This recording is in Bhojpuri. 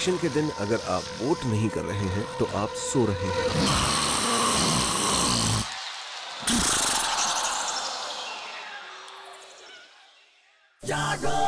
इलेक्शन के दिन अगर आप वोट नहीं कर रहे हैं तो आप सो रहे हैं। जागो